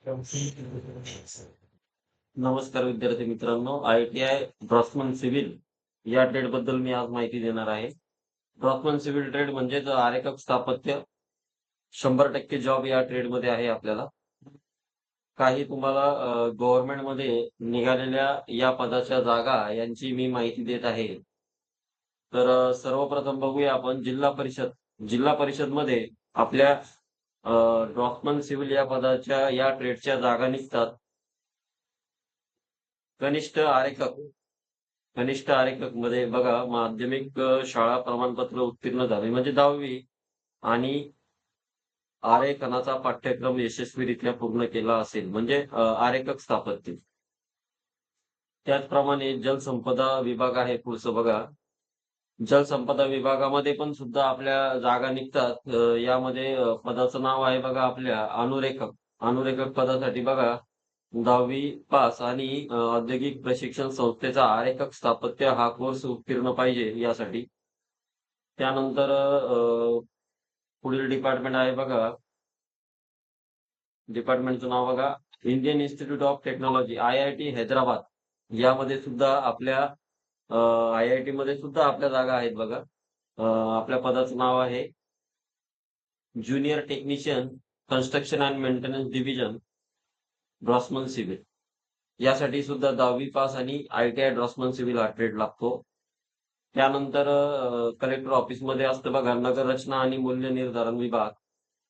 नमस्कार विद्यार्थी मित्रांनो, ITI ड्रॉसमन सिव्हिल या ट्रेड बद्दल मी आज माहिती देणार आहे. ड्रॉसमन सिव्हिल ट्रेड म्हणजे आरेखक स्थापत्य 100% जॉब या ट्रेड मध्ये आहे आपल्याला. काही तुम्हाला गव्हर्नमेंट मध्ये निघालेल्या या पदाच्या जागा यांची मी माहिती देत आहे. तर सर्वप्रथम बघूया आपण जिल्हा परिषद मध्ये आपल्या ड्रॉसमन सिव्हिल या पदाच्या या ट्रेडच्या जागा निघतात. कनिष्ठ आरेखक मध्ये बघा, माध्यमिक शाळा प्रमाणपत्र उत्तीर्ण झाले म्हणजे 10वी आणि आरेखनाचा पाठ्यक्रम यशस्वीरित्या पूर्ण केला असेल म्हणजे आरेखक स्थापत्य. त्याचप्रमाणे जलसंपदा विभाग आहे पुढचं बघा. जलसंपदा विभागामध्ये पण सुद्धा आपल्या जागा निघतात. यामध्ये पदाचं नाव आहे बघा आपल्या अनुरेखक पदासाठी बघा 10वी पास आणि औद्योगिक प्रशिक्षण संस्थेचा आरेखक स्थापत्य हा कोर्स उत्तीर्ण पाहिजे यासाठी. त्यानंतर पुढील डिपार्टमेंट आहे बघा, डिपार्टमेंटचं नाव बघा Indian institute of technology IIT Hyderabad. यामध्ये सुद्धा आपल्या IIT मध्ये सुद्धा आपल्या जागा आहेत बघा. आपल्या पदाचं नाव आहे junior technician construction and maintenance division draftsman civil. यासाठी सुद्धा 10वी पास आणि ITI ड्रॉसमन सिव्हिल हा ट्रेड लागतो. त्यानंतर कलेक्टर ऑफिस मध्ये असतं बघा नगर रचना आणि मूल्य निर्धारण विभाग.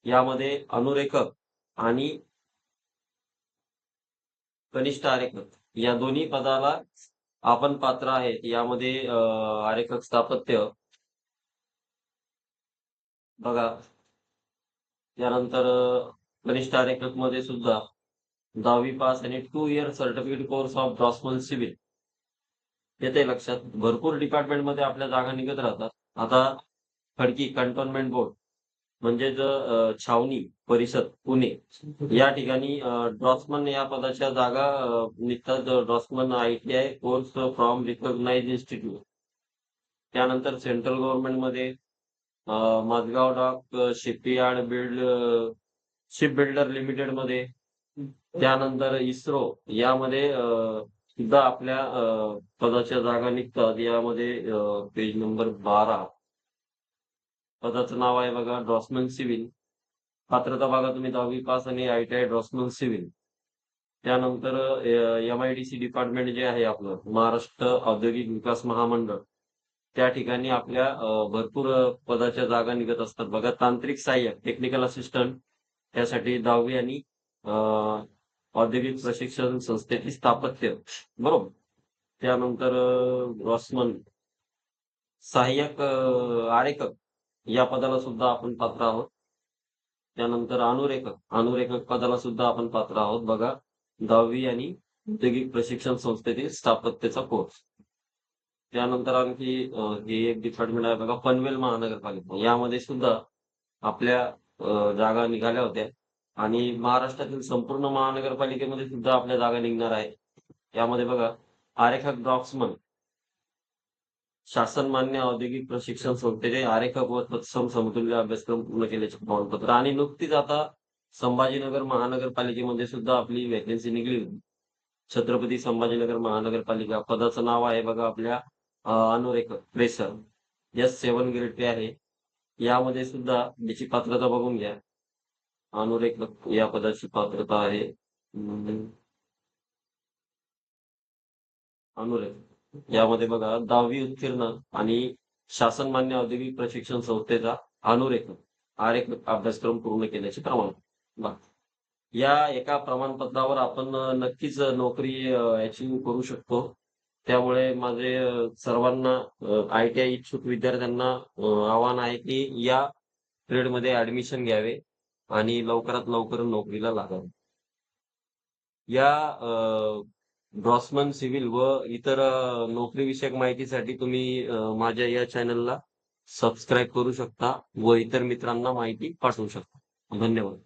यामध्ये अनुरेखक आणि कनिष्ठ आरेखक या दोन्ही पदाला आपण पात्र आहेत. यामध्ये आरेखक स्थापत्य बघा. त्यानंतर कनिष्ठ आरेखक मध्ये सुद्धा 10वी पास आणि 2 year certificate course of draftsman civil. येते लक्षात. भरपूर डिपार्टमेंट मध्ये आपल्या जागा निघत राहतात. आता खडकी कंटोन्मेंट बोर्ड म्हणजे छावणी परिषद पुणे या ठिकाणी ड्रॉसमन या पदाच्या जागा निघतात. Draughtsman ITI course from recognize institute. त्यानंतर सेंट्रल गव्हर्नमेंट मध्ये Mazagaon dock ship builder limited मध्ये. त्यानंतर इस्रो यामध्ये सुद्धा आपल्या पदाच्या जागा निघतात. यामध्ये पेज नंबर 12 पदाचं नाव आहे बघा ड्रॉसमन सिव्हिल. पात्रता बघा तुम्ही 10वी पास आणि ITI ड्रॉसमन सिव्हिल. त्यानंतर MIDC डिपार्टमेंट जे आहे आपलं महाराष्ट्र औद्योगिक विकास महामंडळ, त्या ठिकाणी आपल्या भरपूर पदाच्या जागा निघत असतात बघा. तांत्रिक सहाय्यक टेक्निकल असिस्टंट त्यासाठी 10वी आणि औद्योगिक प्रशिक्षण संस्थेची स्थापत्य बरोबर. त्यानंतर ड्रॉसमन सहाय्यक आरेखक या पदाला सुद्धा आपण पात्र आहोत. त्यानंतर अनुरेखक पदाला सुद्धा आपण पात्र आहोत बघा. 10वी आणि औद्योगिक प्रशिक्षण संस्थेतील स्थापत्याचा कोर्स. त्यानंतर आणखी हे एक डिपार्टमेंट आहे बघा पनवेल महानगरपालिका. यामध्ये सुद्धा आपल्या जागा निघाल्या होत्या आणि महाराष्ट्रातील संपूर्ण महानगरपालिकेमध्ये सुद्धा आपल्या जागा निघणार आहे. यामध्ये बघा आरेखक ड्रॉसमन शासनमान्य औद्योगिक प्रशिक्षण संस्थेचे आरेखक व तत्सम समतुल्य अभ्यासक्रम पूर्ण केल्याचे प्रमाणपत्र. आणि नुकतीच आता संभाजीनगर महानगरपालिकेमध्ये सुद्धा आपली वॅकन्सी निघली होती. छत्रपती संभाजीनगर महानगरपालिका. पदाचं नाव आहे बघा आपल्या अनुरेखक प्रेसर S7 ग्रेड पे आहे. यामध्ये सुद्धा याची पात्रता बघून घ्या. अनुरेखक या पदाची पात्रता आहे अनुरेखक. यामध्ये बघा 10वी उत्तीर्ण आणि शासनमान्य औद्योगिक प्रशिक्षण संस्थेचा आरेखक अभ्यासक्रम पूर्ण केल्याचे प्रमाणपत्र. या एका प्रमाणपत्रावर आपण नक्कीच नोकरी अचीव्ह करू शकतो. त्यामुळे माझे सर्वांना ITI इच्छुक विद्यार्थ्यांना आव्हान आहे की या ट्रेडमध्ये ऍडमिशन घ्यावे आणि लवकरात लवकर नोकरीला लागावे. या ड्रॉसमन सिव्हिल व इतर नोकरीविषयक माहितीसाठी तुम्ही माझ्या या चॅनलला सबस्क्राईब करू शकता व इतर मित्रांना माहिती पाठवू शकता. धन्यवाद.